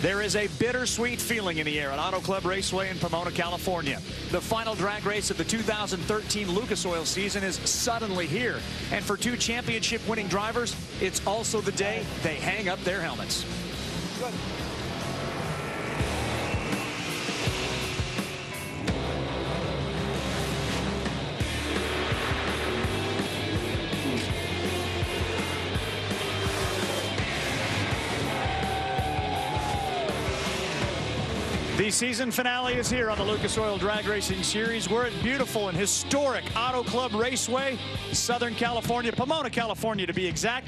There is a bittersweet feeling in the air at Auto Club Raceway in Pomona, California. The final drag race of the 2013 Lucas Oil season is suddenly here. And for two championship-winning drivers, it's also the day they hang up their helmets. Good. The season finale is here on the Lucas Oil Drag Racing Series. We're at beautiful and historic Auto Club Raceway, Southern California, Pomona, California to be exact,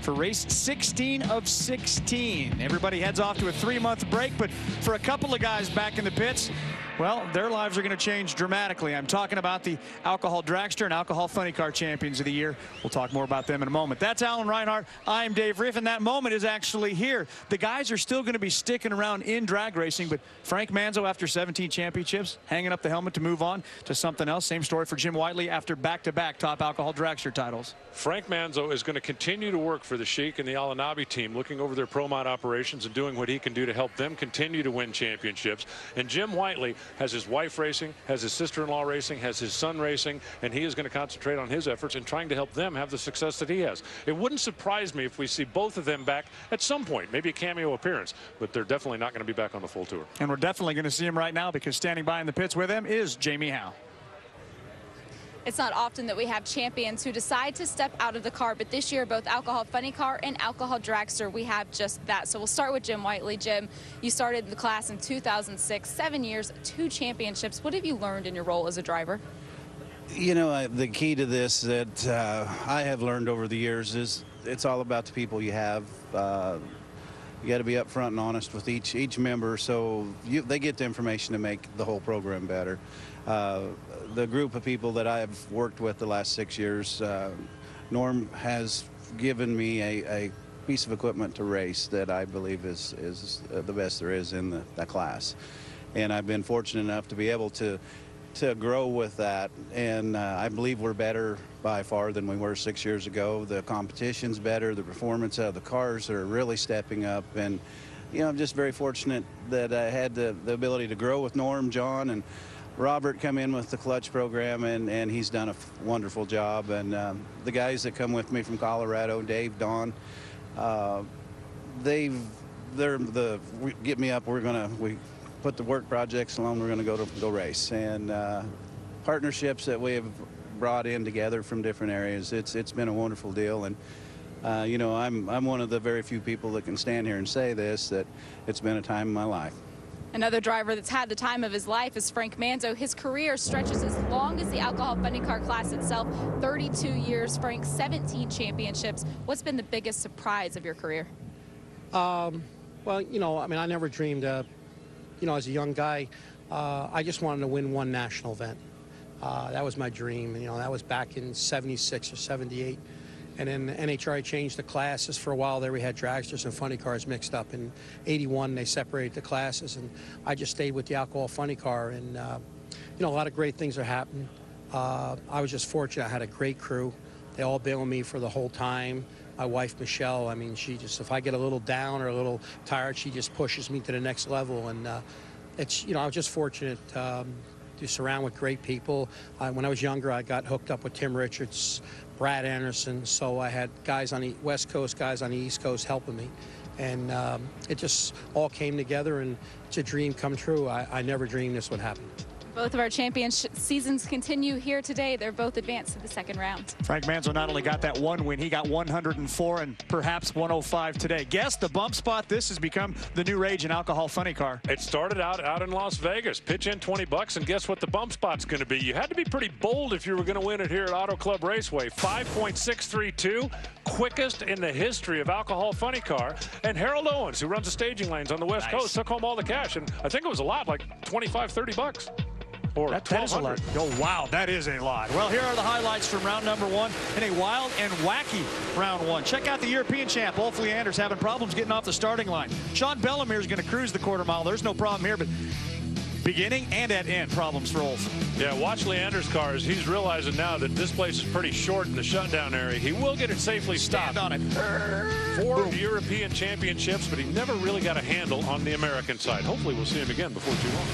for race 16 of 16. Everybody heads off to a 3-month break, but for a couple of guys back in the pits, well, their lives are going to change dramatically. I'm talking about the Alcohol Dragster and Alcohol Funny Car Champions of the Year. We'll talk more about them in a moment. That's Alan Reinhart. I'm Dave Riff, and that moment is actually here. The guys are still going to be sticking around in drag racing, but Frank Manzo, after 17 championships, hanging up the helmet to move on to something else. Same story for Jim Whiteley after back-to-back top Alcohol Dragster titles. Frank Manzo is going to continue to work for the Sheik and the Alinabi team, looking over their pro mod operations and doing what he can do to help them continue to win championships. And Jim Whiteley has his wife racing, has his sister-in-law racing, has his son racing, and he is going to concentrate on his efforts in trying to help them have the success that he has. It wouldn't surprise me if we see both of them back at some point, maybe a cameo appearance, but they're definitely not going to be back on the full tour. And we're definitely going to see him right now, because standing by in the pits with him is Jamie Howe. It's not often that we have champions who decide to step out of the car, but this year, both Alcohol Funny Car and Alcohol Dragster, we have just that. So we'll start with Jim Whiteley. Jim, you started the class in 2006, 7 years, 2 championships. What have you learned in your role as a driver? You know, the key to this that I have learned over the years is it's all about the people you have. You got to be upfront and honest with each member, so they get the information to make the whole program better. The group of people that I've worked with the last 6 years, Norm has given me a piece of equipment to race that I believe is the best there is in the class. And I've been fortunate enough to be able to grow with that, and I believe we're better by far than we were 6 years ago. The competition's better, the performance of the cars are really stepping up, and you know, I'm just very fortunate that I had the ability to grow with Norm, John, and Robert come in with the clutch program, and he's done a wonderful job. And the guys that come with me from Colorado, Dave, Don, we get me up. We put the work projects along. We're gonna go race, and partnerships that we have brought in together from different areas. It's been a wonderful deal, and you know, I'm one of the very few people that can stand here and say this, that it's been a time in my life. Another driver that's had the time of his life is Frank Manzo. His career stretches as long as the Alcohol Funny Car class itself, 32 years. Frank, 17 championships. What's been the biggest surprise of your career? Well, you know, I mean, I never dreamed, you know, as a young guy, I just wanted to win one national event. That was my dream. You know, that was back in 76 or 78. And then the NHRA changed the classes. For a while there, we had dragsters and funny cars mixed up. In 81, they separated the classes, and I just stayed with the Alcohol Funny Car. And, you know, a lot of great things are happening. I was just fortunate. I had a great crew. They all been with me for the whole time. My wife, Michelle, I mean, she just, if I get a little down or a little tired, she just pushes me to the next level. And it's, you know, I was just fortunate to surround with great people. When I was younger, I got hooked up with Tim Richards, Brad Anderson, so I had guys on the West Coast, guys on the East Coast helping me. And it just all came together, and it's a dream come true. I never dreamed this would happen. Both of our championship seasons continue here today. They're both advanced to the second round. Frank Manzo not only got that one win, he got 104 and perhaps 105 today. Guess the bump spot. This has become the new rage in Alcohol Funny Car. It started out in Las Vegas. Pitch in $20, and guess what the bump spot's going to be? You had to be pretty bold if you were going to win it here at Auto Club Raceway. 5.632, quickest in the history of Alcohol Funny Car. And Harold Owens, who runs the staging lanes on the West Coast, took home all the cash. And I think it was a lot, like 25, 30 bucks. That is a lot. Oh, wow, that is a lot. Well, here are the highlights from round number 1 in a wild and wacky round 1. Check out the European champ, Ulf Leander's having problems getting off the starting line. Sean Bellemere is going to cruise the quarter mile. There's no problem here, but beginning and at end problems for Olson. Yeah, watch Leander's cars. He's realizing now that this place is pretty short in the shutdown area. He will get it safely stopped. Stand on it. 4 European championships, but he never really got a handle on the American side. Hopefully we'll see him again before too long.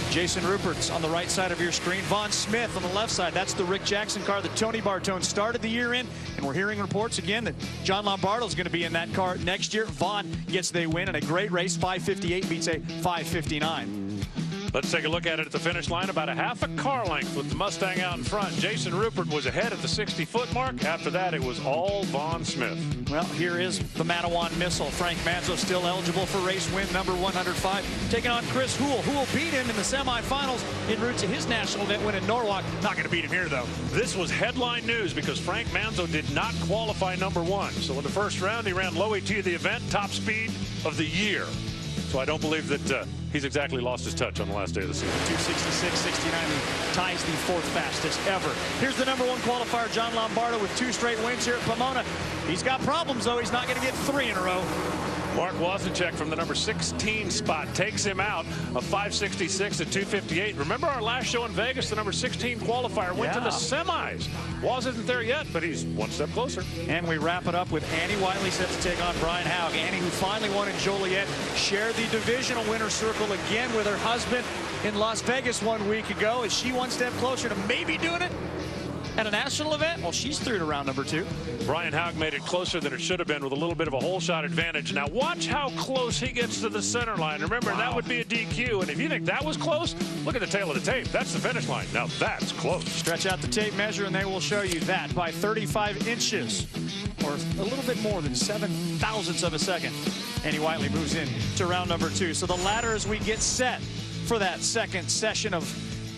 Jason Rupert's on the right side of your screen. Vaughn Smith on the left side. That's the Rick Jackson car that Tony Bartone started the year in. And we're hearing reports again that John Lombardo's going to be in that car next year. Vaughn gets the win in a great race. 5:58 beats a 5:59. Let's take a look at it at the finish line. About a half a car length with the Mustang out in front. Jason Rupert was ahead at the 60-foot mark. After that, it was all Vaughn Smith. Well, here is the Mattawan Missile. Frank Manzo still eligible for race win number 105. Taking on Chris Houle. Houle beat him in the semifinals en route to his national event win in Norwalk. Not going to beat him here, though. This was headline news because Frank Manzo did not qualify number 1. So in the first round, he ran low ET of the event, top speed of the year. So I don't believe that he's exactly lost his touch on the last day of the season. 266.69 ties the 4th fastest ever. Here's the number 1 qualifier, John Lombardo, with 2 straight wins here at Pomona. He's got problems, though. He's not going to get 3 in a row. Mark Wozniacek from the number 16 spot takes him out of 566 at 258. Remember our last show in Vegas, the number 16 qualifier went to the semis. Woz isn't there yet, but he's 1 step closer. And we wrap it up with Annie Whiteley set to take on Brian Haug. Annie, who finally won in Joliet, shared the divisional winner's circle again with her husband in Las Vegas 1 week ago. Is she 1 step closer to maybe doing it at a national event? Well, she's through to round number 2. Brian Haug made it closer than it should have been with a little bit of a hole shot advantage. Now watch how close he gets to the center line. Remember, that would be a DQ. And if you think that was close, look at the tail of the tape. That's the finish line. Now that's close. Stretch out the tape measure and they will show you that by 35 inches or a little bit more than 7 thousandths of a second. Annie Whiteley moves in to round number 2. So the ladder as we get set for that second session of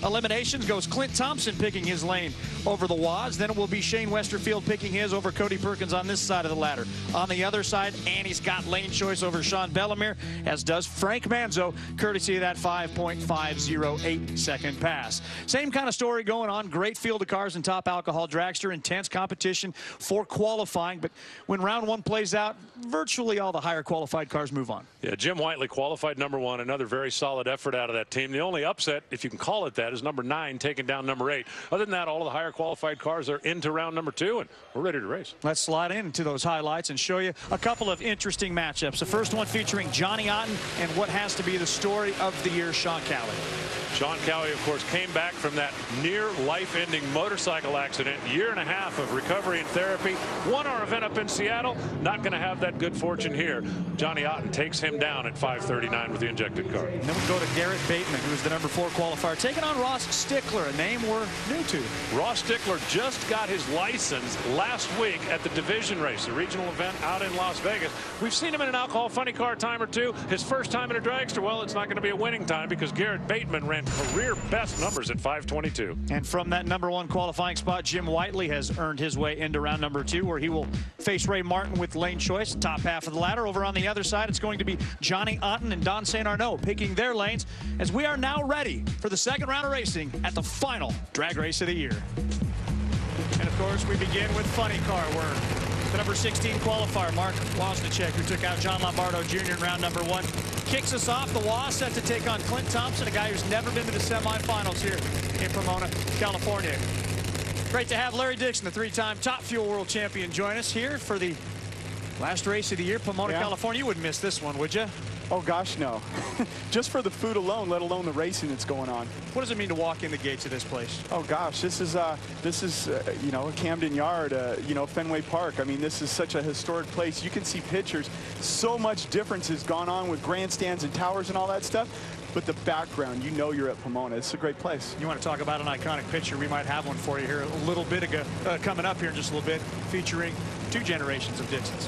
eliminations goes Clint Thompson picking his lane over the Woz. Then it will be Shane Westerfield picking his over Cody Perkins on this side of the ladder. On the other side, Annie's got lane choice over Sean Bellemere, as does Frank Manzo, courtesy of that 5.508 second pass. Same kind of story going on. Great field of cars in Top Alcohol Dragster. Intense competition for qualifying. But when round 1 plays out, virtually all the higher qualified cars move on. Yeah, Jim Whiteley qualified number 1. Another very solid effort out of that team. The only upset, if you can call it that, is number 9 taking down number 8. Other than that, all of the higher qualified cars are into round number 2, and we're ready to race. Let's slide into those highlights and show you a couple of interesting matchups. The first one featuring Johnny Otten and what has to be the story of the year, Sean Cowie. Sean Cowie, of course, came back from that near life-ending motorcycle accident. 1.5 years of recovery and therapy. Won our event up in Seattle. Not going to have that good fortune here. Johnny Otten takes him down at 5:39 with the injected car. And then we go to Garrett Bateman, who is the number 4 qualifier, taking on Ross Stickler, a name we're new to. Ross Stickler just got his license last week at the division race, the regional event out in Las Vegas. We've seen him in an alcohol funny car time or two. His first time in a dragster, well, it's not going to be a winning time because Garrett Bateman ran career best numbers at 5:22. And from that number 1 qualifying spot, Jim Whiteley has earned his way into round number 2, where he will face Ray Martin with lane choice, top half of the ladder. Over on the other side, it's going to be Johnny Otten and Don St. Arnaud picking their lanes, as we are now ready for the second round of racing at the final drag race of the year. And of course, we begin with funny car, where the number 16 qualifier, Mark Wozniacek, who took out John Lombardo Jr. in round number 1, kicks us off. The Woz set to take on Clint Thompson, a guy who's never been to the semifinals here in Pomona, California. Great to have Larry Dixon, the 3-time Top Fuel World Champion, join us here for the last race of the year, Pomona, California. You wouldn't miss this one, would you? Oh gosh, no. Just for the food alone, let alone the racing that's going on. What does it mean to walk in the gates of this place? Oh gosh, this is you know, Camden Yard, you know, Fenway Park. I mean, this is such a historic place. You can see pictures. So much difference has gone on with grandstands and towers and all that stuff. But the background, you know you're at Pomona. It's a great place. You want to talk about an iconic picture? We might have one for you here a little bit ago, coming up here in just a little bit, featuring 2 generations of Dixons.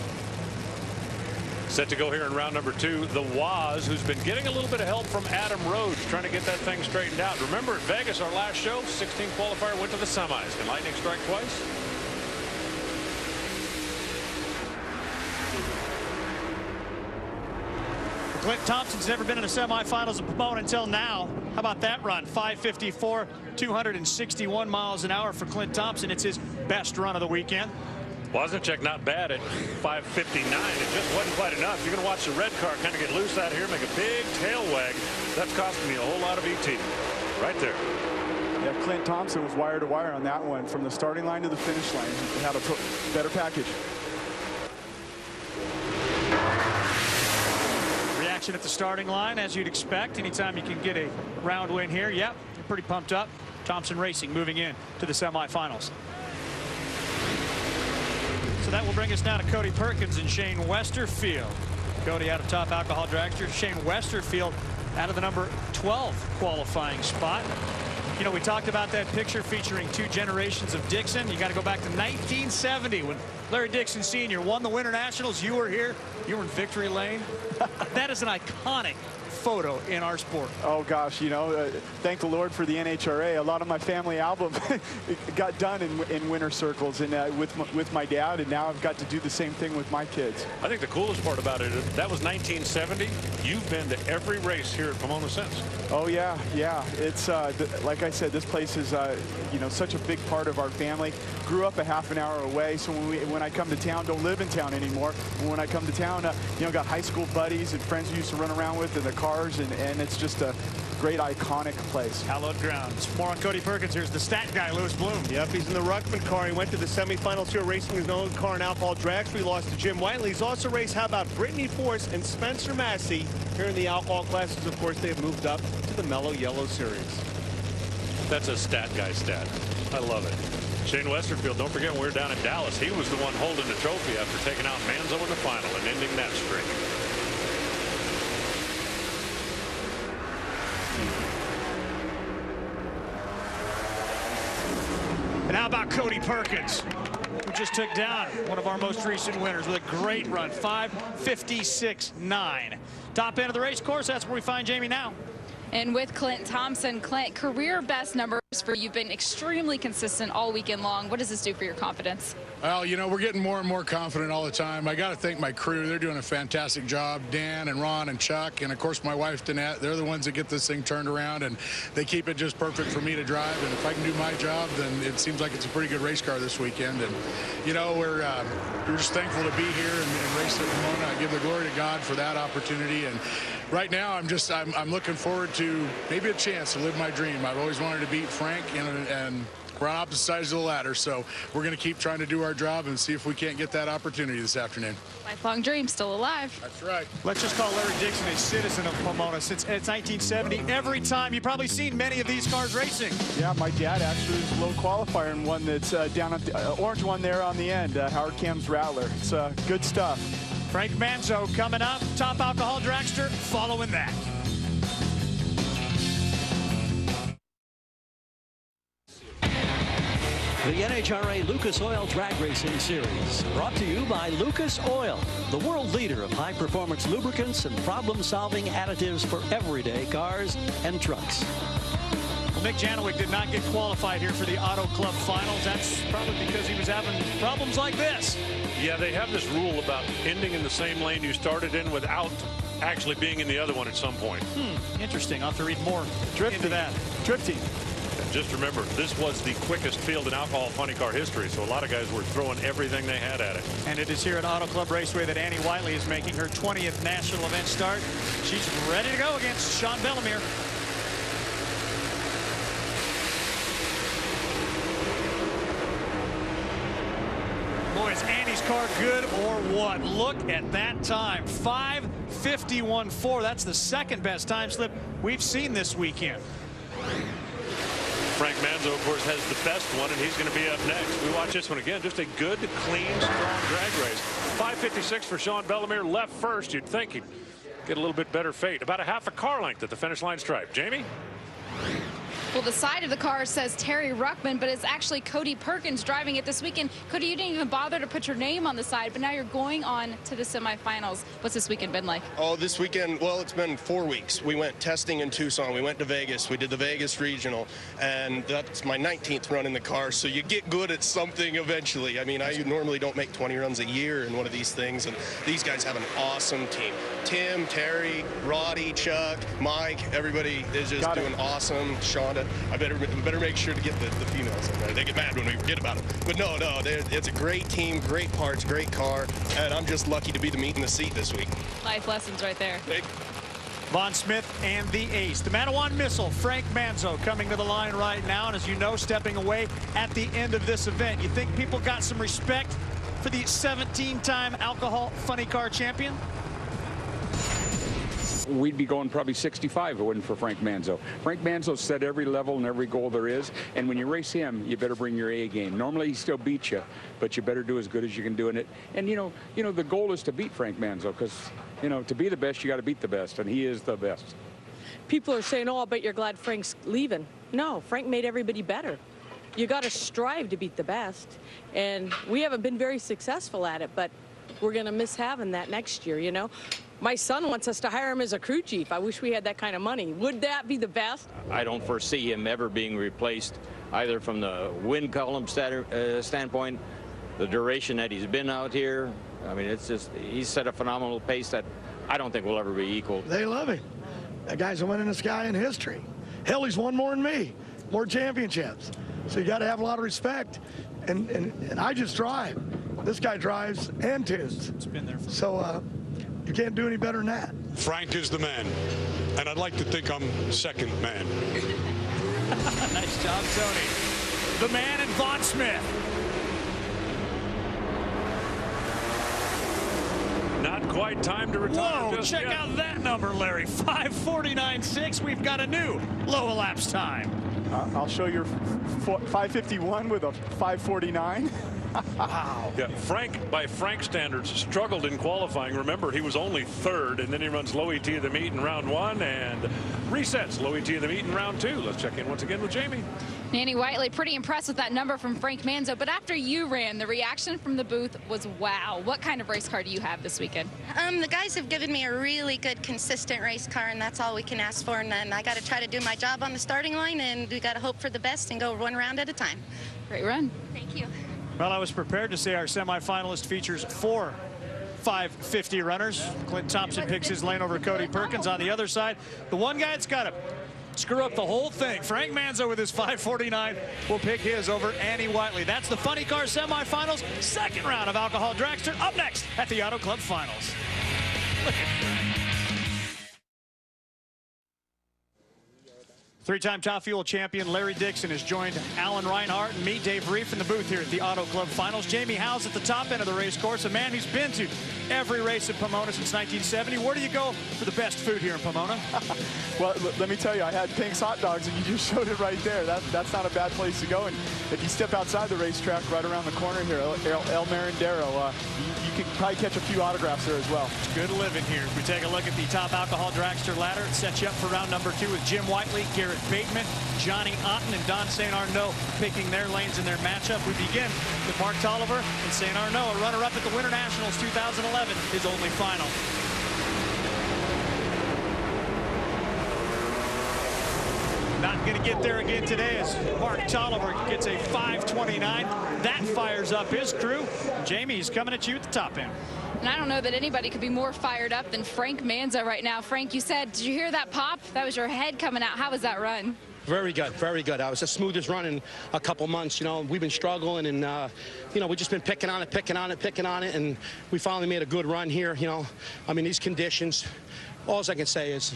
Set to go here in round number 2, the Woz, who's been getting a little bit of help from Adam Rhodes, trying to get that thing straightened out. Remember, at Vegas, our last show, 16 qualifier went to the semis. Can lightning strike twice? Clint Thompson's never been in the semifinals of Pomona until now. How about that run? 5:54, 261 miles an hour for Clint Thompson. It's his best run of the weekend. Wozniacek not bad at 5:59. It just wasn't quite enough. You're going to watch the red car kind of get loose out here, make a big tail wag. That's costing me a whole lot of ET right there. Yeah, Clint Thompson was wire to wire on that one from the starting line to the finish line. He had a better package. Reaction at the starting line, as you'd expect. Anytime you can get a round win here, yep, you're pretty pumped up. Thompson Racing moving in to the semifinals. So that will bring us now to Cody Perkins and Shane Westerfield. Cody out of Top Alcohol Dragster. Shane Westerfield out of the number 12 qualifying spot. You know, we talked about that picture featuring two generations of Dixon. You got to go back to 1970 when Larry Dixon Sr. won the Winter Nationals. You were here. You were in victory lane. That is an iconic photo in our sport. Oh gosh, you know, thank the Lord for the NHRA. A lot of my family album got done in winter circles and with my dad, and now I've got to do the same thing with my kids. I think the coolest part about it, that was 1970. You've been to every race here at Pomona since. Oh yeah, yeah. It's like I said, this place is you know, such a big part of our family. Grew up a half an hour away, so when I come to town, don't live in town anymore. When I come to town, you know, got high school buddies and friends we used to run around with in the cars, and it's just a great iconic place. Hallowed grounds. More on Cody Perkins. Here's the stat guy, Lewis Bloom. Yep, he's in the Ruckman car. He went to the semifinals here racing his own car in Alcohol Dragster. He lost to Jim Whiteley. He's also raced, how about Brittany Force and Spencer Massey here in the alcohol classes. Of course, they have moved up to the Mellow Yellow Series. That's a stat guy stat. I love it. Shane Westerfield, don't forget when we were down in Dallas, he was the one holding the trophy after taking out Manzo in the final and ending that streak. And how about Cody Perkins, who just took down one of our most recent winners with a great run, 5:56.9. Top end of the race course, that's where we find Jamie now. And with Clint Thompson, Clint, career best numbers for you. You've been extremely consistent all weekend long. What does this do for your confidence? Well, you know, we're getting more and more confident all the time. I got to thank my crew. They're doing a fantastic job. Dan and Ron and Chuck, and of course my wife Danette. They're the ones that get this thing turned around, and they keep it just perfect for me to drive. And if I can do my job, then it seems like it's a pretty good race car this weekend. And you know, we're just thankful to be here and race at Pomona. I give the glory to God for that opportunity. And right now, I'm looking forward to maybe a chance to live my dream. I've always wanted to beat Frank, and we're on opposite sides of the ladder, so we're going to keep trying to do our job and see if we can't get that opportunity this afternoon. Lifelong dream still alive. That's right. Let's just call Larry Dixon a citizen of Pomona since it's 1970. Every time, you've probably seen many of these cars racing. Yeah, my dad actually was a low qualifier in one that's down at the orange one there on the end, Howard Cam's Rattler. It's good stuff. Frank Manzo coming up. Top Alcohol Dragster following that. The NHRA Lucas Oil Drag Racing Series, brought to you by Lucas Oil, the world leader of high-performance lubricants and problem-solving additives for everyday cars and trucks. Well, Nick Janowick did not get qualified here for the Auto Club Finals. That's probably because he was having problems like this. Yeah, they have this rule about ending in the same lane you started in without actually being in the other one at some point. Interesting. I'll have to read more into that. Drifting. Just remember, this was the quickest field in alcohol funny car history, so a lot of guys were throwing everything they had at it. And it is here at Auto Club Raceway that Annie Whiteley is making her 20th national event start. She's ready to go against Sean Bellemere. Boy, is Annie's car good or what? Look at that time, 5:51.4. That's the second best time slip we've seen this weekend. Frank Manzo, of course, has the best one, and he's going to be up next. We watch this one again. Just a good, clean, strong drag race. 5:56 for Sean Bellemere, left first. You'd think he'd get a little bit better fate. About a half a car length at the finish line stripe. Jamie? Well, the side of the car says Terry Ruckman, but it's actually Cody Perkins driving it this weekend. Cody, you didn't even bother to put your name on the side, but now you're going on to the semifinals. What's this weekend been like? Oh, this weekend, well, it's been 4 weeks. We went testing in Tucson. We went to Vegas. We did the Vegas Regional, and that's my 19th run in the car, so you get good at something eventually. I mean, I normally don't make 20 runs a year in one of these things, and these guys have an awesome team. Tim, Terry, Roddy, Chuck, Mike, everybody is just doing awesome. Shonda I better make sure to get the females in there. They get mad when we forget about them. But no, it's a great team, great parts, great car, and I'm just lucky to be the meat in the seat this week. Life lessons right there. Vaughn Smith and the ace, the Manawan Missile, Frank Manzo, coming to the line right now, and as you know, stepping away at the end of this event. You think people got some respect for the 17-time alcohol funny car champion? We'd be going probably 65 if it wasn't for Frank Manzo. Frank Manzo set every level and every goal there is, and when you race him, you better bring your A game. Normally he still beats you, but you better do as good as you can do in it. And you know the goal is to beat Frank Manzo, because to be the best, you got to beat the best, and he is the best. People are saying, "Oh, I bet you're glad Frank's leaving." No, Frank made everybody better. You got to strive to beat the best, and we haven't been very successful at it, but we're going to miss having that next year. My son wants us to hire him as a crew chief. I wish we had that kind of money. Would that be the best? I don't foresee him ever being replaced, either from the win column standpoint, the duration that he's been out here. I mean, it's just, he's set a phenomenal pace that I don't think will ever be equal. They love him. That guy's the winningest guy in history. Hell, he's won more than me, more championships. So you got to have a lot of respect. And I just drive. This guy drives and tunes. It's been there for so you can't do any better than that. Frank is the man, and I'd like to think I'm second man. Nice job, Tony. The man and Vaughn Smith. Not quite time to retire. Whoa, check out that number, Larry. 5:49.6. We've got a new low elapsed time. I'll show your 5:51 with a 5:49. Wow. Yeah, Frank, by Frank standards, struggled in qualifying. Remember, he was only third, and then he runs low ET of the meet in round 1 and resets low ET of the meet in round 2. Let's check in once again with Jamie. Nanny Whiteley, pretty impressed with that number from Frank Manzo, but after you ran, the reaction from the booth was wow. What kind of race car do you have this weekend? The guys have given me a really good, consistent race car, and that's all we can ask for. And then I got to try to do my job on the starting line, and we got to hope for the best and go one round at a time. Great run. Thank you. Well, I was prepared to say our semifinalist features 4 550 runners. Clint Thompson picks his lane over Cody Perkins. On the other side, the one guy that's got to screw up the whole thing, Frank Manzo with his 549 will pick his over Annie Whiteley. That's the Funny Car semifinals, second round of Alcohol Dragster. Up next at the Auto Club Finals. Look at three-time Top Fuel champion Larry Dixon has joined Alan Reinhart and me, Dave Reef, in the booth here at the Auto Club Finals. Jamie Howes at the top end of the race course, a man who's been to every race at Pomona since 1970. Where do you go for the best food here in Pomona? Well, let me tell you, I had Pink's hot dogs, and you just showed it right there. That's not a bad place to go. And if you step outside the racetrack right around the corner here, El Merendero, you can probably catch a few autographs there as well. It's good living here. If we take a look at the Top Alcohol Dragster ladder, it sets you up for round number 2 with Jim Whiteley, Garrett Bateman, Johnny Otten, and Don St. Arnaud picking their lanes in their matchup. We begin with Mark Tolliver and St. Arnaud, a runner-up at the Winter Nationals 2011, his only final. Not going to get there again today as Mark Tolliver gets a 5:29. That fires up his crew. Jamie's coming at you at the top end. And I don't know that anybody could be more fired up than Frank Manzo right now. Frank, you said, did you hear that pop? That was your head coming out. How was that run? Very good, very good. I was the smoothest run in a couple months. We've been struggling, and we've just been picking on it, and we finally made a good run here. I mean, these conditions, all I can say is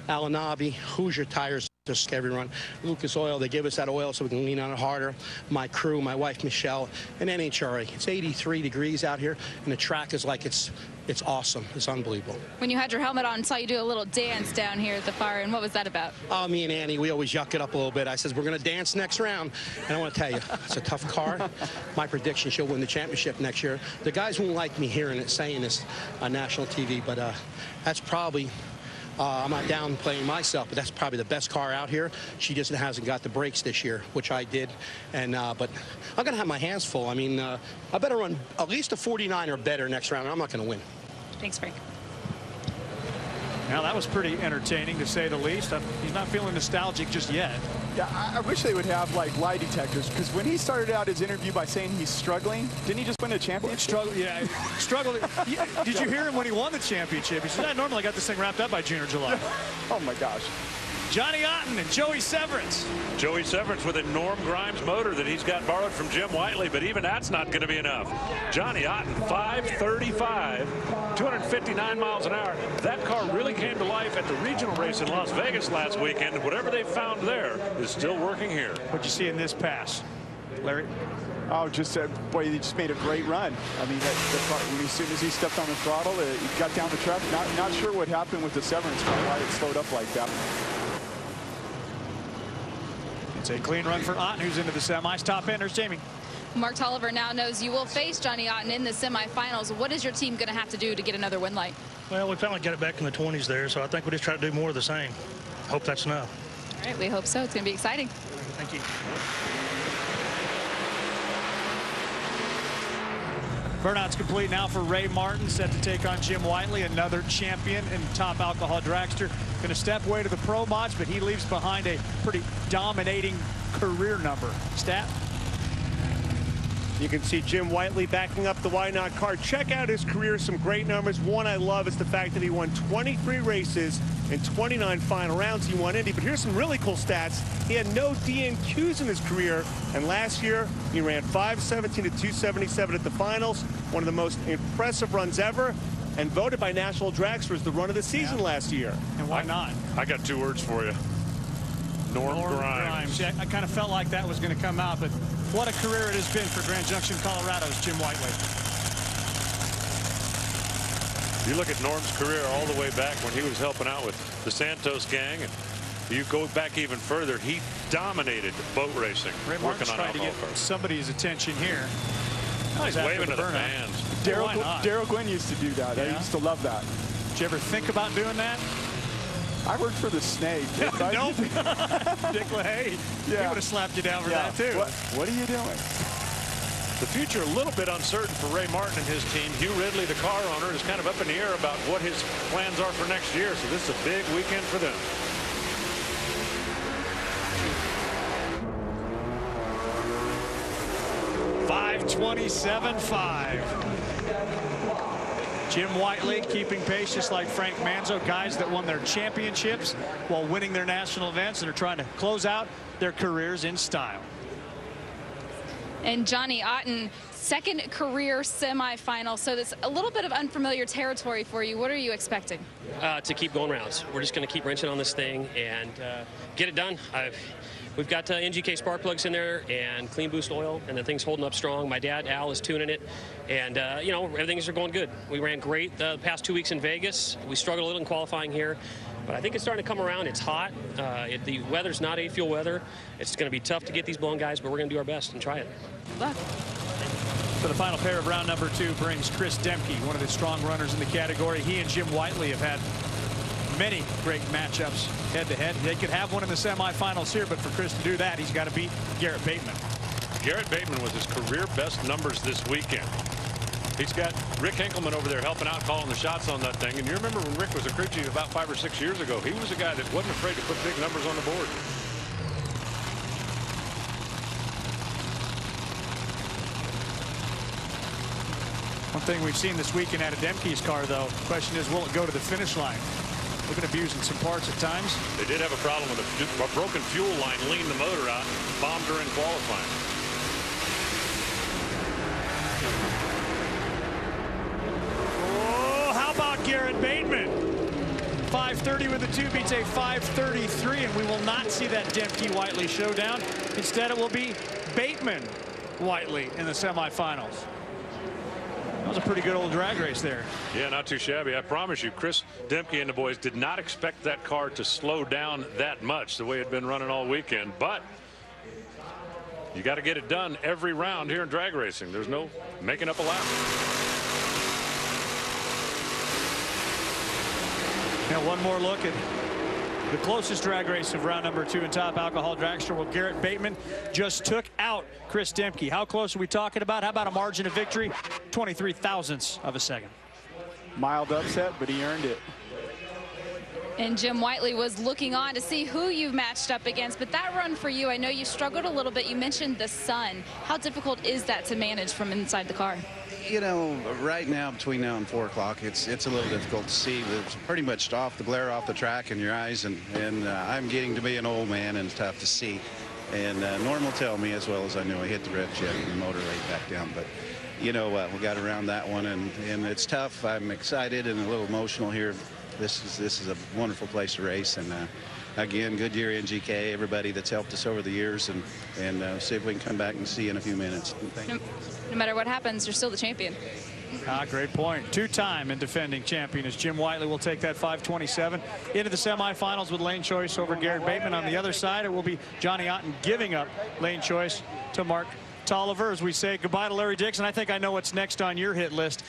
Alanabi, Hoosier Tires, just every run. Lucas Oil, they give us that oil so we can lean on it harder. My crew, my wife Michelle, and NHRA. It's 83 degrees out here, and the track is like it's awesome. It's unbelievable. When you had your helmet on, saw you do a little dance down here at the fire, and what was that about? Oh, me and Annie, we always yuck it up a little bit. I says, we're going to dance next round. And I want to tell you, it's a tough car. My prediction, she'll win the championship next year. The guys won't like me hearing it, saying this on national TV, but that's probably... I'm not downplaying myself, but that's probably the best car out here. She just hasn't got the brakes this year, which I did. And but I'm going to have my hands full. I mean, I better run at least a 49 or better next round. I'm not going to win. Thanks, Frank. Now, that was pretty entertaining, to say the least. He's not feeling nostalgic just yet. Yeah, I wish they would have, like, lie detectors, because when he started out his interview by saying he's struggling, didn't he just win a championship? Struggled. Did you hear him when he won the championship? He said, I normally got this thing wrapped up by June or July. Oh, my gosh. Johnny Otten and Joey Severance. Joey Severance with a Norm Grimes motor that he's got borrowed from Jim Whiteley, but even that's not going to be enough. Johnny Otten, 535, 259 miles an hour. That car really came to life at the regional race in Las Vegas last weekend. Whatever they found there is still working here. What'd you see in this pass, Larry? Oh, just boy, he just made a great run. I mean, as soon as he stepped on the throttle, he got down the track. Not sure what happened with the Severance car, why it slowed up like that. It's a clean run for Otten, who's into the semis. Top enders, Jamie. Mark Tolliver now knows you will face Johnny Otten in the semifinals. What is your team going to have to do to get another win light? Well, we finally got it back in the 20s there, so I think we just try to do more of the same. Hope that's enough. All right, we hope so. It's going to be exciting. Thank you. Burnout's complete now for Ray Martin, set to take on Jim Whiteley, another champion and top alcohol dragster. Going to step away to the pro mods, but he leaves behind a pretty dominating career number. Stat? You can see Jim Whiteley backing up the Why Not car. Check out his career, some great numbers. One I love is the fact that he won 23 races in 29 final rounds. He won Indy, but here's some really cool stats. He had no DNQs in his career, and last year he ran 5:17 to 2:77 at the finals. One of the most impressive runs ever, and voted by National Dragsters the run of the season last year. And why not? I got two words for you. Norm Grimes. Yeah, I kind of felt like that was going to come out, but what a career it has been for Grand Junction, Colorado's Jim Whiteley. You look at Norm's career all the way back when he was helping out with the Santos gang, and you go back even further, he dominated boat racing, Ray working on trying to alcohol get cars. somebody's attention here. Oh, he's waving to the fans. Daryl Gwynn used to do that. Yeah. I used to love that. Did you ever think about doing that? I worked for the Snake. Nope. Dick LaHaye. Yeah. He would have slapped you down for that, too. What are you doing? The future a little bit uncertain for Ray Martin and his team. Hugh Ridley, the car owner, is kind of up in the air about what his plans are for next year. So this is a big weekend for them. .527.5. Jim Whiteley keeping pace just like Frank Manzo, guys that won their championships while winning their national events and are trying to close out their careers in style. And Johnny Otten, second career semifinal, so that's a little bit of unfamiliar territory for you. What are you expecting? To keep going rounds. We're just going to keep wrenching on this thing and get it done. We've got NGK spark plugs in there and clean boost oil, and the thing's holding up strong. My dad, Al, is tuning it, and, you know, everything's going good. We ran great the past 2 weeks in Vegas. We struggled a little in qualifying here, but I think it's starting to come around. It's hot. The weather's not A-fuel weather. It's going to be tough to get these blown guys, but we're going to do our best and try it. Good luck. So the final pair of round number 2 brings Chris Demke, one of the strong runners in the category. He and Jim Whiteley have had many great matchups head-to-head. They could have one in the semifinals here, but for Chris to do that, he's got to beat Garrett Bateman. Garrett Bateman with his career best numbers this weekend. He's got Rick Henkelman over there helping out, calling the shots on that thing. And you remember when Rick was a crew chief about 5 or 6 years ago, he was a guy that wasn't afraid to put big numbers on the board. One thing we've seen this weekend out of Demke's car, though, the question is, will it go to the finish line? Looking at abusing some parts at times. They did have a problem with a broken fuel line, leaned the motor out, bombed her in qualifying. Oh, how about Garrett Bateman? 5:30 with the 2 beats a 5:33, and we will not see that Demke-Whiteley showdown. Instead, it will be Bateman-Whiteley in the semifinals. That was a pretty good old drag race there. Yeah, not too shabby. I promise you, Chris Demke and the boys did not expect that car to slow down that much the way it had been running all weekend. But you got to get it done every round here in drag racing. There's no making up a lap. Now one more look at the closest drag race of round number 2 in top alcohol dragster. Well, Garrett Bateman just took out Chris Demke. How close are we talking about? How about a margin of victory? 23 thousandths of a second. Mild upset, but he earned it. And Jim Whiteley was looking on to see who you've matched up against. But that run for you, I know you struggled a little bit. You mentioned the sun. How difficult is that to manage from inside the car? You know, right now, between now and 4 o'clock, it's a little difficult to see. It's pretty much off the glare off the track in your eyes. And I'm getting to be an old man, and it's tough to see. And Norm will tell me as well as I know I hit the rev jet and the motor laid back down. But, you know, we got around that one, and it's tough. I'm excited and a little emotional here. This is a wonderful place to race, and again, Goodyear, NGK, everybody that's helped us over the years, and see if we can come back and see you in a few minutes. No matter what happens, you're still the champion. Great point. Two-time and defending champion as Jim Whiteley will take that 527 into the semifinals with lane choice over Garrett Bateman. On the other side, it will be Johnny Otten giving up lane choice to Mark Tolliver as we say goodbye to Larry Dixon. I think I know what's next on your hit list.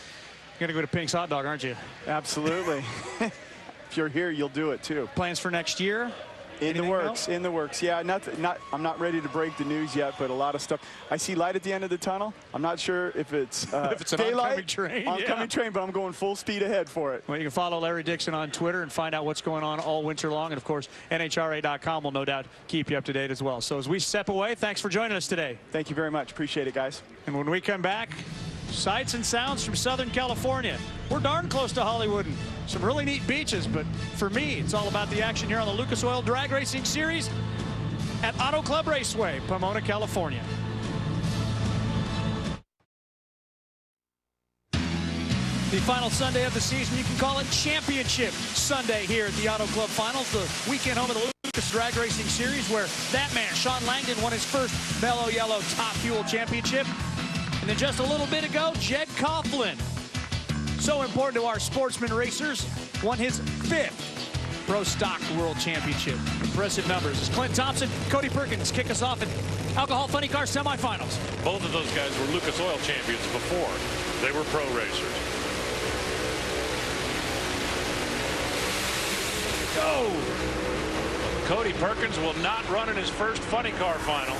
You're going to go to Pink's Hot Dog, aren't you? Absolutely. If you're here, you'll do it too. Plans for next year? In the works. Yeah, I'm not ready to break the news yet, but a lot of stuff. I see light at the end of the tunnel. I'm not sure if it's if it's an oncoming train. Oncoming train, but I'm going full speed ahead for it. Well, you can follow Larry Dixon on Twitter and find out what's going on all winter long. And, of course, NHRA.com will no doubt keep you up to date as well. So as we step away, thanks for joining us today. Thank you very much. Appreciate it, guys. And when we come back, sights and sounds from Southern California. We're darn close to Hollywood and some really neat beaches, but for me, it's all about the action here on the Lucas Oil Drag Racing Series at Auto Club Raceway, Pomona, California. The final Sunday of the season, you can call it Championship Sunday here at the Auto Club Finals, the weekend home of the Lucas Drag Racing Series, where that man, Sean Langdon, won his first Mellow Yellow Top Fuel Championship. And then just a little bit ago, Jed Coughlin, so important to our Sportsman racers, won his 5th Pro Stock World Championship. Impressive numbers. As Clint Thompson, Cody Perkins kick us off in Alcohol Funny Car semifinals. Both of those guys were Lucas Oil champions before they were pro racers. Go! Cody Perkins will not run in his first funny car final.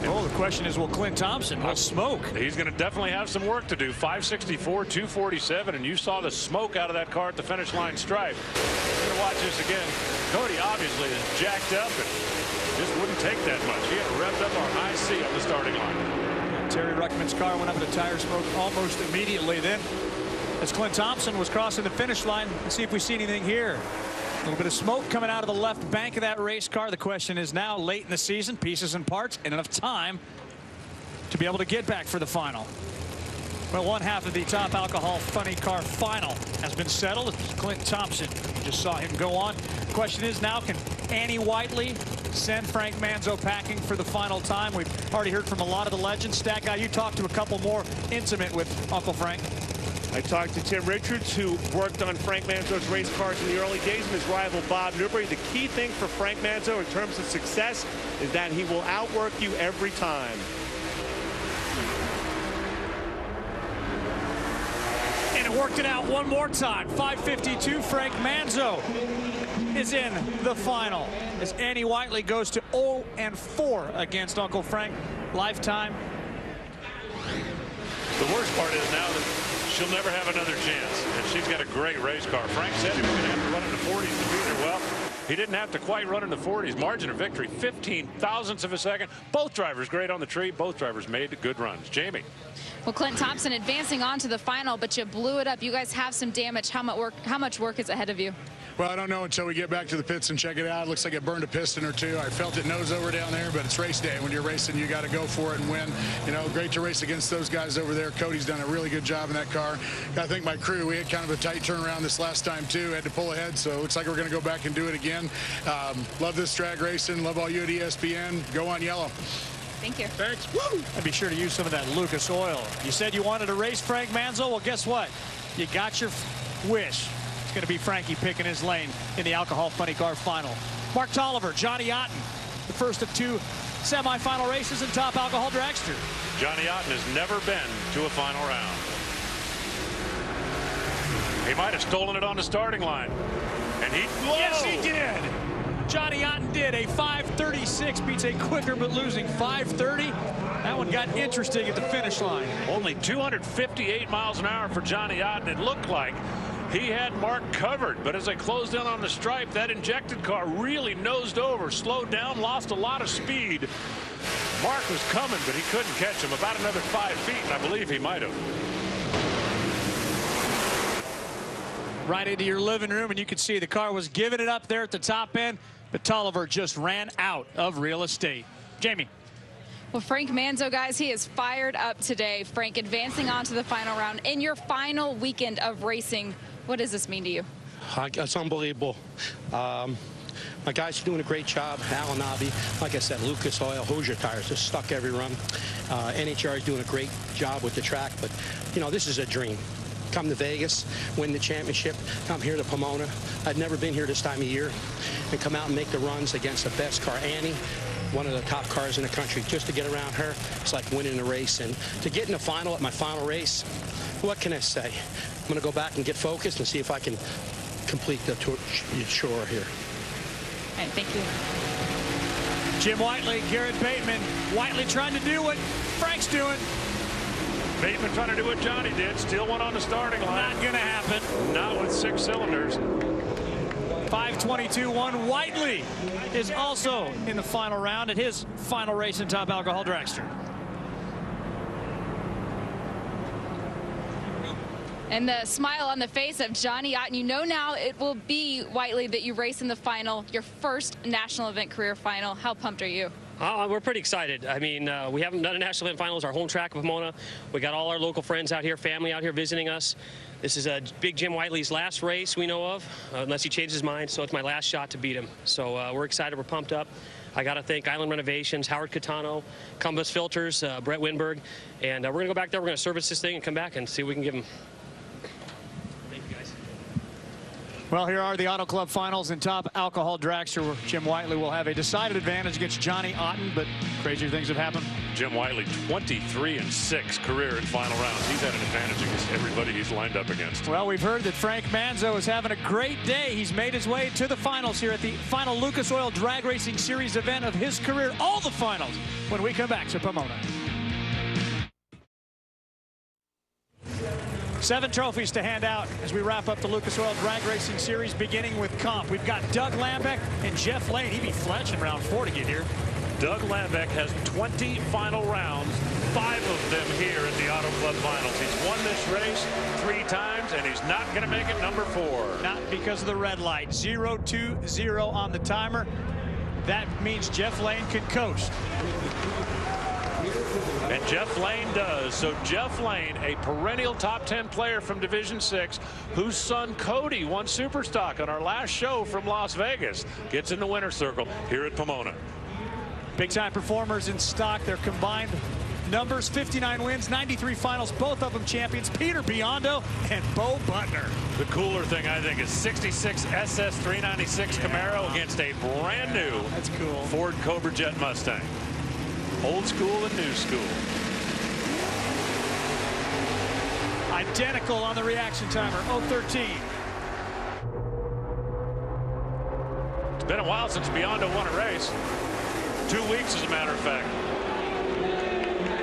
Oh, the question is, will Clint Thompson smoke? He's going to definitely have some work to do. 564, 247, and you saw the smoke out of that car at the finish line stripe. We're going to watch this again. Cody obviously is jacked up and just wouldn't take that much. He had revved up on high C on the starting line. Terry Ruckman's car went up into tire smoke almost immediately. Then, as Clint Thompson was crossing the finish line, let's see if we see anything here. A little bit of smoke coming out of the left bank of that race car. The question is now, late in the season, pieces and parts, and enough time to be able to get back for the final. Well, one half of the Top Alcohol Funny Car final has been settled. It's Clint Thompson. You just saw him go on. The question is now, can Annie Whiteley send Frank Manzo packing for the final time? We've already heard from a lot of the legends. Stat Guy, you talked to a couple more intimate with Uncle Frank. I talked to Tim Richards, who worked on Frank Manzo's race cars in the early days, and his rival Bob Newberry. The key thing for Frank Manzo in terms of success is that he will outwork you every time. And it worked it out one more time. 552, Frank Manzo is in the final as Annie Whiteley goes to 0-4 against Uncle Frank. Lifetime. The worst part is now that she'll never have another chance, and she's got a great race car. Frank said he was going to have to run in the 40s to beat her. Well, he didn't have to quite run in the 40s. Margin of victory, 15 thousandths of a second. Both drivers great on the tree. Both drivers made good runs. Jamie. Well, Clint Thompson advancing on to the final, but you blew it up. You guys have some damage. How much work is ahead of you? Well, I don't know until we get back to the pits and check it out. It looks like it burned a piston or two. I felt it nose over down there, but it's race day. When you're racing, you got to go for it and win. You know, great to race against those guys over there. Cody's done a really good job in that car. I think my crew, we had kind of a tight turnaround this last time, too. Had to pull ahead, so it looks like we're going to go back and do it again. Love this drag racing. Love all you at ESPN. Go on yellow. Thank you. Thanks. Woo! And be sure to use some of that Lucas Oil. You said you wanted to race Frank Manzo. Well, guess what? You got your wish. It's going to be Frankie picking his lane in the Alcohol Funny Car final. Mark Tolliver, Johnny Otten, the first of 2 semifinal races in Top Alcohol Dragster. Johnny Otten has never been to a final round. He might have stolen it on the starting line. And yes, he did. Johnny Otten did. A 5:36 beats a quicker but losing 5:30. That one got interesting at the finish line. Only 258 miles an hour for Johnny Otten. It looked like He had Mark covered, but as they closed in on the stripe, that injected car really nosed over, slowed down, lost a lot of speed. Mark was coming, but he couldn't catch him. About another 5 feet, and I believe he might have. Right into your living room, and you can see the car was giving it up there at the top end, but Tolliver just ran out of real estate. Jamie. Well, Frank Manzo, guys, he is fired up today. Frank, advancing on to the final round in your final weekend of racing. What does this mean to you? It's unbelievable. My guys are doing a great job. Alanabi, like I said, Lucas Oil, Hoosier Tires, just stuck every run. NHRA is doing a great job with the track, but, you know, this is a dream. Come to Vegas, win the championship, come here to Pomona. I've never been here this time of year, and come out and make the runs against the best car, Annie, one of the top cars in the country. Just to get around her, it's like winning a race. And to get in the final at my final race, what can I say? I'm going to go back and get focused and see if I can complete the chore here. And thank you. Jim Whiteley, Garrett Bateman. Whiteley trying to do what Frank's doing. Bateman trying to do what Johnny did. Still one on the starting line. Not going to happen. Not with 6 cylinders. 5:22.1. Whiteley is also in the final round at his final race in Top Alcohol Dragster. And the smile on the face of Johnny Otten. You know now it will be, Whiteley, that you race in the final, your first national event career final. How pumped are you? We're pretty excited. I mean, we haven't done a national event finals, our home track of Pomona. We got all our local friends out here, family out here visiting us. This is a big Jim Whiteley's last race we know of, unless he changes his mind. So it's my last shot to beat him. So we're excited. We're pumped up. I got to thank Island Renovations, Howard Catano, Compass Filters, Brett Winberg. And we're going to go back there. We're going to service this thing and come back and see what we can give him. Well, here are the Auto Club finals in Top Alcohol Dragster, where Jim Whiteley will have a decided advantage against Johnny Otten, but crazier things have happened. Jim Whiteley, 23-6 career in final rounds. He's had an advantage against everybody he's lined up against. Well, we've heard that Frank Manzo is having a great day. He's made his way to the finals here at the final Lucas Oil Drag Racing Series event of his career. All the finals when we come back to Pomona. 7 trophies to hand out as we wrap up the Lucas Oil Drag Racing Series, beginning with comp. We've got Doug Lambeck and Jeff Lane. He beat Fletch in round 4 to get here. Doug Lambeck has 20 final rounds, 5 of them here at the Auto Club Finals. He's won this race 3 times, and he's not going to make it number 4. Not because of the red light. 0-2-0 on the timer. That means Jeff Lane can coast. And Jeff Lane does. So Jeff Lane, a perennial top 10 player from Division 6, whose son Cody won Superstock on our last show from Las Vegas, gets in the winner's circle here at Pomona. Big time performers in stock. Their combined numbers, 59 wins, 93 finals, both of them champions. Peter Biondo and Bo Butner. The cooler thing, I think, is 66 SS 396 Camaro against a brand new Ford Cobra Jet Mustang. Old school and new school. Identical on the reaction timer, 0-13. It's been a while since Biondo won a race. 2 weeks, as a matter of fact.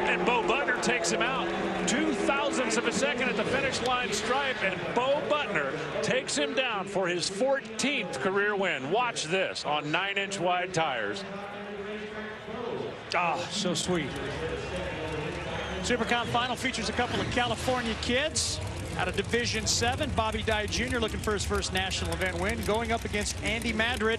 And Bo Butner takes him out. 0.02 of a second at the finish line stripe, and Bo Butner takes him down for his 14th career win. Watch this on 9-inch wide tires. Ah, so sweet. Supercomp final features a couple of California kids out of Division 7. Bobby Dye Jr. looking for his first national event win, going up against Andy Madrid,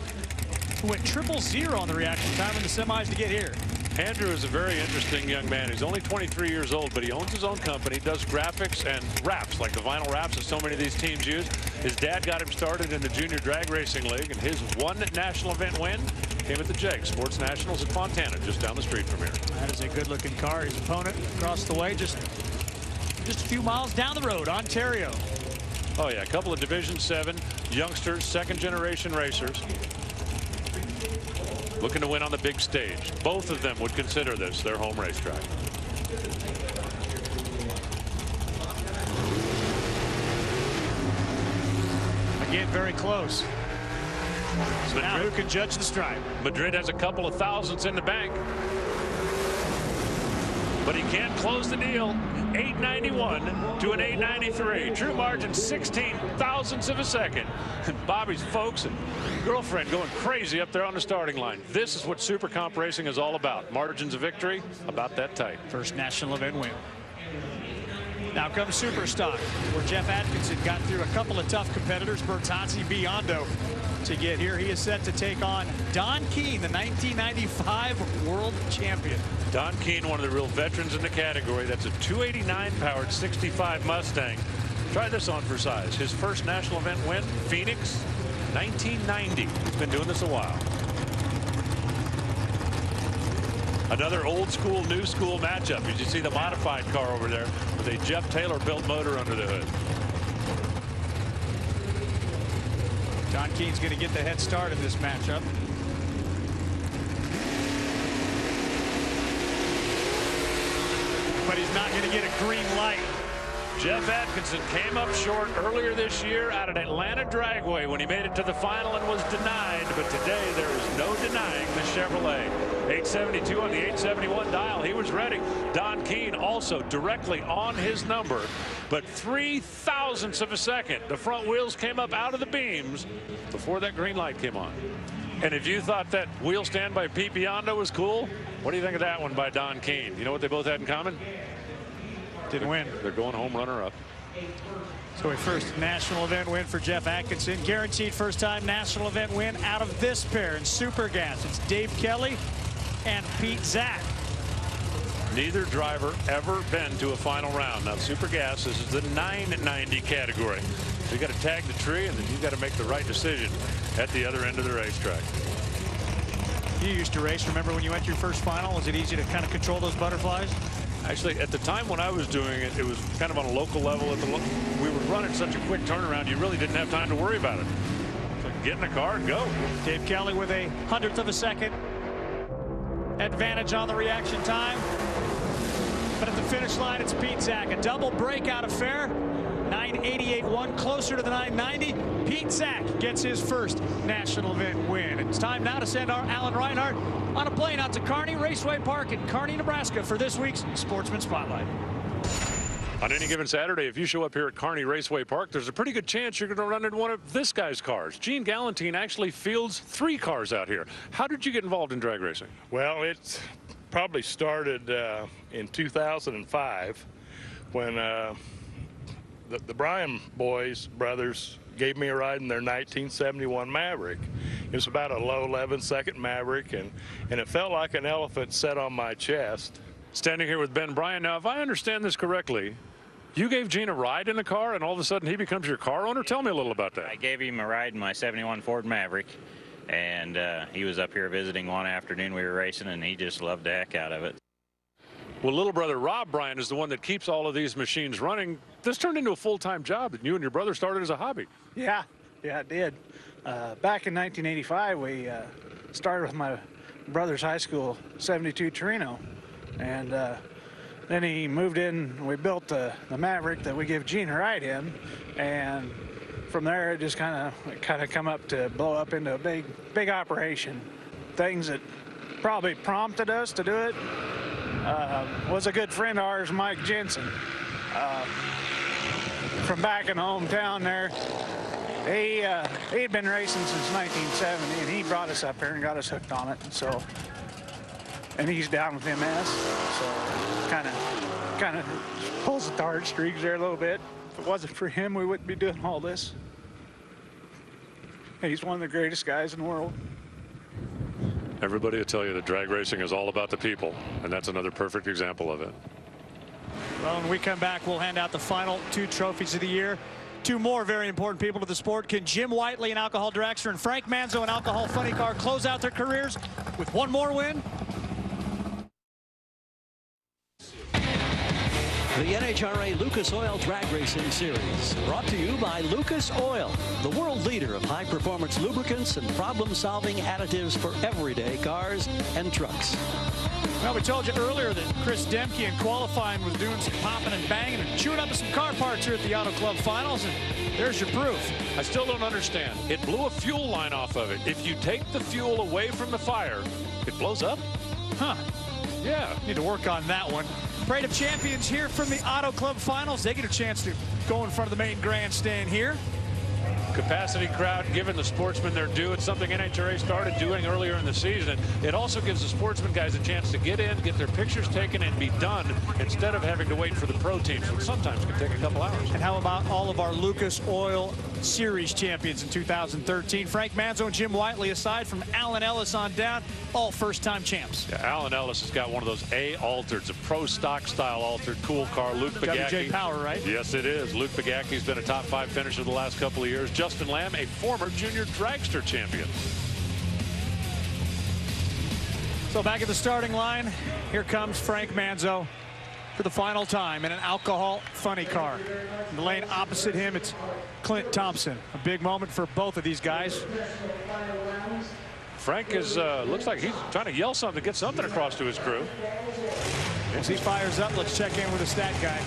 who went 0-0 on the reaction time in the semis to get here. Andrew is a very interesting young man. He's only 23 years old, but he owns his own company, does graphics and wraps, like the vinyl wraps that so many of these teams use. His dad got him started in the Junior Drag Racing League, and his one national event win came at the JAG Sports Nationals at Fontana, just down the street from here. That is a good-looking car. His opponent across the way, just a few miles down the road, Ontario. Oh, yeah, a couple of Division 7 youngsters, second-generation racers, looking to win on the big stage. Both of them would consider this their home racetrack. Again, very close. So now who can judge the stripe? Madrid has a couple of thousands in the bank, but he can't close the deal. 891 to an 893. True margin 16 thousandths of a second. And Bobby's folks and girlfriend going crazy up there on the starting line. This is what Super Comp racing is all about. Margins of victory about that tight. First national event win. Now comes Superstock, where Jeff Atkinson got through a couple of tough competitors, Bertazzi, Biondo, to get here. He is set to take on Don Keene, the 1995 world champion. Don Keene, one of the real veterans in the category. That's a 289 powered 65 Mustang. Try this on for size. His first national event win, Phoenix, 1990. He's been doing this a while. Another old school, new school matchup. You see the modified car over there with a Jeff Taylor built motor under the hood. Don Keene's going to get the head start in this matchup. But he's not going to get a green light. Jeff Atkinson came up short earlier this year out at Atlanta Dragway when he made it to the final and was denied. But today there is no denying the Chevrolet. 872 on the 871 dial. He was ready. Don Keene also directly on his number, but 3 thousandths of a second. The front wheels came up out of the beams before that green light came on. And if you thought that wheel stand by Pete Biondo was cool, what do you think of that one by Don Keene? You know what they both had in common? Didn't win. They're going home runner-up. So a first national event win for Jeff Atkinson. Guaranteed first-time national event win out of this pair in Super Gas. It's Dave Kelly and Pete Zach. Neither driver ever been to a final round. Now, Super Gas, this is the 990 category. So you got to tag the tree, and then you got to make the right decision at the other end of the racetrack. You used to race. Remember when you went to your first final? Was it easy to kind of control those butterflies? Actually, at the time when I was doing it, it was kind of on a local level. We were running such a quick turnaround, you really didn't have time to worry about it. So get in the car and go. Dave Kelly with a 100th of a second advantage on the reaction time. But at the finish line, it's Pete Zach. A double breakout affair. 988-1, closer to the 990. Pete Zach gets his first national event win. It's time now to send our Alan Reinhart on a plane out to Kearney Raceway Park in Kearney, Nebraska for this week's Sportsman Spotlight. On any given Saturday, if you show up here at Kearney Raceway Park, there's a pretty good chance you're going to run into one of this guy's cars. Gene Galantine actually fields 3 cars out here. How did you get involved in drag racing? Well, it's probably started in 2005 when the Bryan brothers gave me a ride in their 1971 Maverick. It was about a low 11-second Maverick, and it felt like an elephant sat on my chest. Standing here with Ben Bryan. Now, if I understand this correctly, you gave Gene a ride in the car, and all of a sudden he becomes your car owner? Tell me a little about that. I gave him a ride in my 71 Ford Maverick, and he was up here visiting one afternoon. We were racing, and he just loved the heck out of it. Well, little brother Rob Bryan is the one that keeps all of these machines running. This turned into a full-time job that you and your brother started as a hobby. Yeah, it did. Back in 1985, we started with my brother's high school 72 Torino, and then he moved in. We built the Maverick that we give Gene a ride in, and from there it just kind of come up to blow up into a big operation. Things that probably prompted us to do it was a good friend of ours, Mike Jensen, from back in the hometown there. He'd been racing since 1970, and he brought us up here and got us hooked on it. And he's down with MS, so kind of pulls the heartstrings there a little bit. If it wasn't for him, we wouldn't be doing all this. He's one of the greatest guys in the world. Everybody will tell you that drag racing is all about the people, and that's another perfect example of it. Well, when we come back, we'll hand out the final 2 trophies of the year. 2 more very important people to the sport. Can Jim Whiteley, an alcohol dragster, and Frank Manzo, an alcohol funny car, close out their careers with 1 more win? The NHRA Lucas Oil Drag Racing Series, brought to you by Lucas Oil, the world leader of high-performance lubricants and problem-solving additives for everyday cars and trucks. Well, we told you earlier that Chris Demke in qualifying was doing some popping and banging and chewing up some car parts here at the Auto Club Finals, and there's your proof. I still don't understand. It blew a fuel line off of it. If you take the fuel away from the fire, it blows up? Huh. Yeah. Need to work on that one. Parade of Champions here from the Auto Club Finals. They get a chance to go in front of the main grandstand here. Capacity crowd giving the Sportsman their due. It's something NHRA started doing earlier in the season. It also gives the Sportsman guys a chance to get in, get their pictures taken, and be done instead of having to wait for the pro teams, which sometimes can take a couple hours. And how about all of our Lucas Oil Series champions in 2013? Frank Manzo and Jim Whiteley, aside from Alan Ellis on down, all first-time champs. Yeah, Alan Ellis has got one of those A-altereds, a pro stock style altered cool car. Luke Bagacki. WJ Power, right? Yes, it is. Luke Bagacki's been a top 5 finisher the last couple of years. Justin Lamb, a former junior dragster champion. So back at the starting line, here comes Frank Manzo for the final time in an alcohol funny car. In the lane opposite him, it's Clint Thompson. A big moment for both of these guys. Frank is looks like he's trying to yell something to get something across to his crew. As he fires up, let's check in with the stat guy.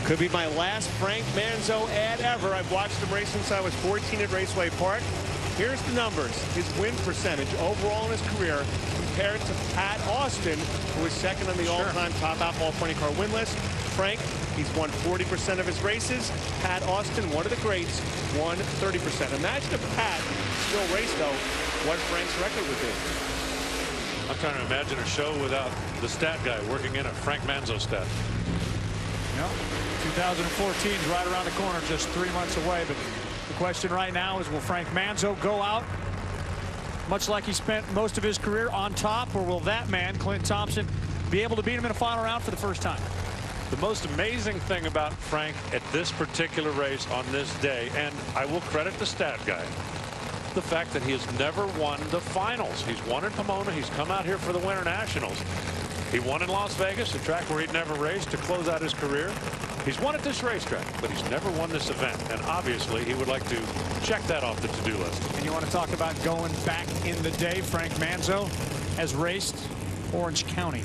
Could be my last Frank Manzo ad ever. I've watched him race since I was 14 at Raceway Park. Here's the numbers. His win percentage overall in his career compared to Pat Austin, who was second on the all-time top alcohol funny car win list. Frank, he's won 40% of his races. Pat Austin, one of the greats, won 30%. Imagine if Pat still raced, though, what Frank's record would be. I'm trying to imagine a show without the stat guy working in a Frank Manzo stat. No, 2014 is right around the corner, just 3 months away. But the question right now is, will Frank Manzo go out much like he spent most of his career on top, or will that man, Clint Thompson, be able to beat him in a final round for the first time? The most amazing thing about Frank at this particular race on this day, and I will credit the stat guy, the fact that he has never won the finals. He's won in Pomona. He's come out here for the Winter Nationals. He won in Las Vegas, a track where he'd never raced, to close out his career. He's won at this racetrack, but he's never won this event. And obviously, he would like to check that off the to-do list. And you want to talk about going back in the day? Frank Manzo has raced Orange County.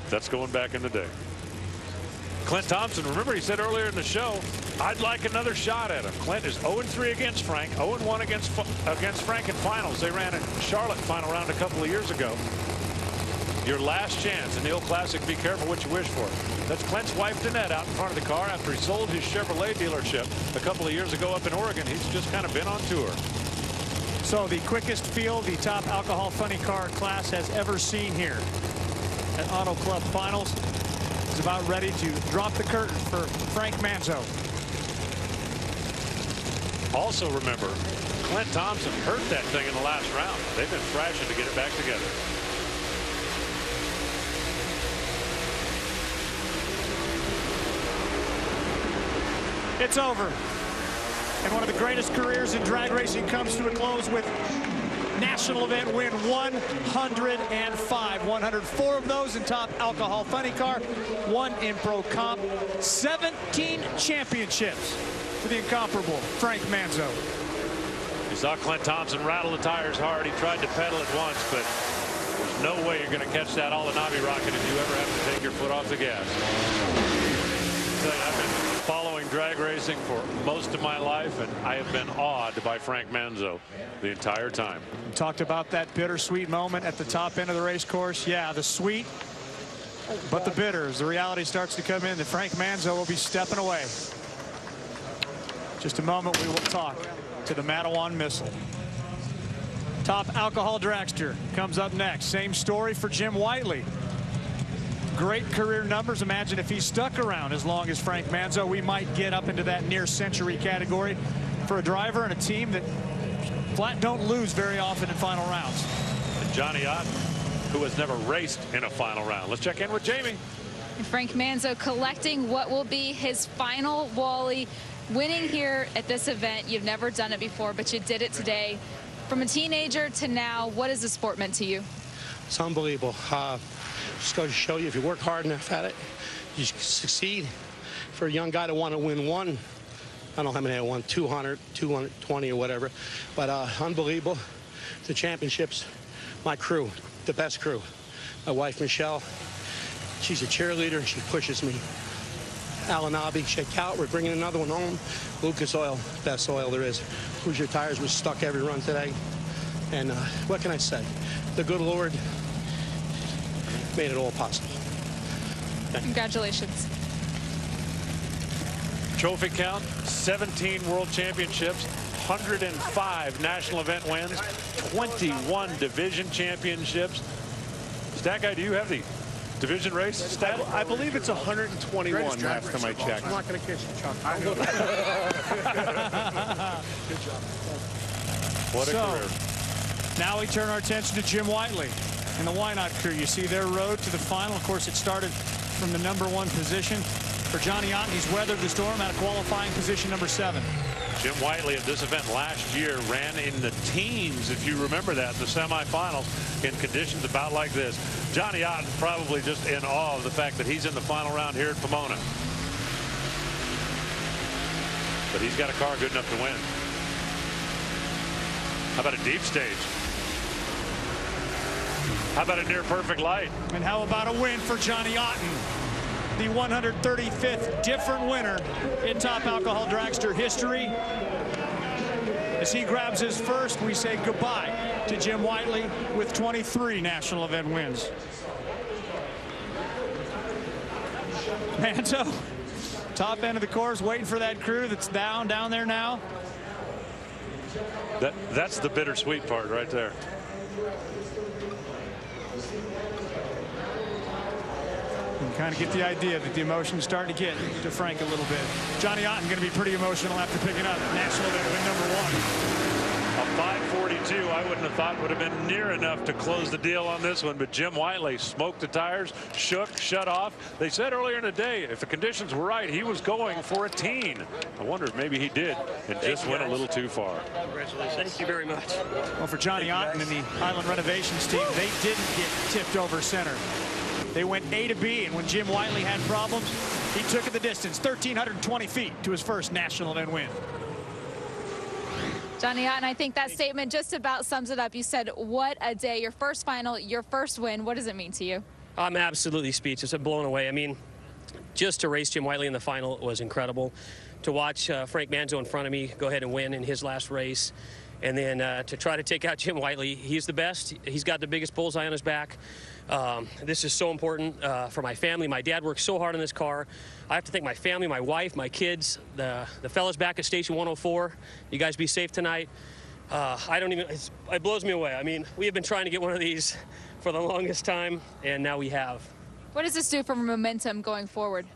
That's going back in the day. Clint Thompson, remember he said earlier in the show, I'd like another shot at him. Clint is 0-3 against Frank, 0-1 against Frank in finals. They ran in Charlotte final round a couple of years ago. Your last chance in the old classic, be careful what you wish for. That's Clint's wife, Danette, out in front of the car after he sold his Chevrolet dealership a couple of years ago up in Oregon. He's just kind of been on tour. So the quickest field the top alcohol funny car class has ever seen here at Auto Club Finals is about ready to drop the curtain for Frank Manzo. Also remember, Clint Thompson hurt that thing in the last round. They've been thrashing to get it back together. It's over. And one of the greatest careers in drag racing comes to a close with national event win 105. 104 of those in top alcohol funny car, 1 in pro comp, 17 championships for the incomparable Frank Manzo. You saw Clint Thompson rattle the tires hard. He tried to pedal it once, but there's no way you're going to catch that Alanabi rocket if you ever have to take your foot off the gas. I've been following drag racing for most of my life, and I have been awed by Frank Manzo the entire time. We talked about that bittersweet moment at the top end of the race course. Yeah, the sweet, but the bitters. The reality starts to come in that Frank Manzo will be stepping away. Just a moment, we will talk to the Mattawan Missile. Top alcohol dragster comes up next. Same story for Jim Whiteley. Great career numbers. Imagine if he stuck around as long as Frank Manzo, we might get up into that near century category for a driver and a team that flat don't lose very often in final rounds. And Johnny Ott, who has never raced in a final round. Let's check in with Jamie. Frank Manzo collecting what will be his final Wally, winning here at this event. You've never done it before, but you did it today. From a teenager to now, what has the sport meant to you? It's unbelievable. Just goes to show you, if you work hard enough at it, you succeed. For a young guy to want to win one, I don't know how many I won, 200, 220 or whatever, but unbelievable. The championships, my crew, the best crew. My wife, Michelle, she's a cheerleader, and she pushes me. Alanabi, check out, we're bringing another one home. Lucas Oil, best oil there is. Hoosier Tires was stuck every run today. And what can I say? The good Lord made it all possible. Congratulations. Trophy count, 17 world championships, 105 national event wins, 21 division championships. Stat guy, do you have the division race stat? I believe it's 121 last time I checked. I'm not going to kiss you, Chuck. Good job. What a career. Now we turn our attention to Jim Whiteley and the Why Not crew. You see their road to the final. Of course, it started from the #1 position. For Johnny Otten, he's weathered the storm out of qualifying position #7. Jim Whiteley at this event last year ran in the teens, if you remember that, the semifinals in conditions about like this. Johnny Otten probably just in awe of the fact that he's in the final round here at Pomona. But he's got a car good enough to win. How about a deep stage? How about a near perfect light? And how about a win for Johnny Otten, the 135th different winner in top alcohol dragster history. As he grabs his first, we say goodbye to Jim Whiteley with 23 national event wins. Manzo, top end of the course, waiting for that crew that's down there now. That's the bittersweet part right there. You kind of get the idea that the emotion's starting to get to Frank a little bit. Johnny Otten going to be pretty emotional after picking up national event win #1. A 5:42 I wouldn't have thought would have been near enough to close the deal on this one, but Jim Whiteley smoked the tires, shook, shut off. They said earlier in the day if the conditions were right, he was going for a teen. I wonder if maybe he did and just went a little too far. Congratulations. Thank you very much. Well, for Johnny Otten and the Highland Renovations team, they didn't get tipped over center. They went A to B, and when Jim Whiteley had problems, he took it the distance, 1,320 feet to his first national event win. Johnny Otten, I think that statement just about sums it up. You said, what a day. Your first final, your first win. What does it mean to you? I'm absolutely speechless. I'm blown away. I mean, just to race Jim Whiteley in the final was incredible. To watch Frank Manzo in front of me go ahead and win in his last race. And then to try to take out Jim Whiteley, he's the best. He's got the biggest bullseye on his back. This is so important for my family. My dad worked so hard on this car. I have to thank my family, my wife, my kids, the fellas back at Station 104. You guys be safe tonight. It blows me away. I mean, we have been trying to get one of these for the longest time, and now we have. What does this do for momentum going forward?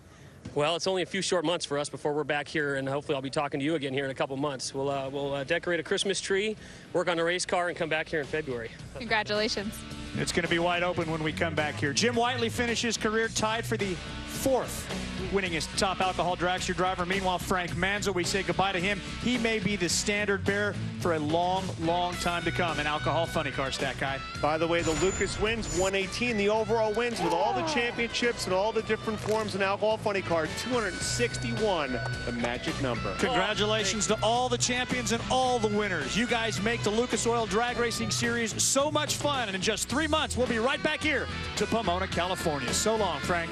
Well, it's only a few short months for us before we're back here, and hopefully I'll be talking to you again here in a couple months. We'll decorate a Christmas tree, work on a race car, and come back here in February. Congratulations. It's going to be wide open when we come back here. Jim Whiteley finishes career tied for the 4th winningest top alcohol dragster driver. Meanwhile, Frank Manzo, we say goodbye to him. He may be the standard bearer for a long, long time to come in alcohol funny car, Stat Guy. By the way, the Lucas wins 118. The overall wins with all the championships and all the different forms in alcohol funny car, 261, the magic number. Congratulations to all the champions and all the winners. You guys make the Lucas Oil Drag Racing Series so much fun. And in just 3 months, we'll be right back here to Pomona, California. So long, Frank.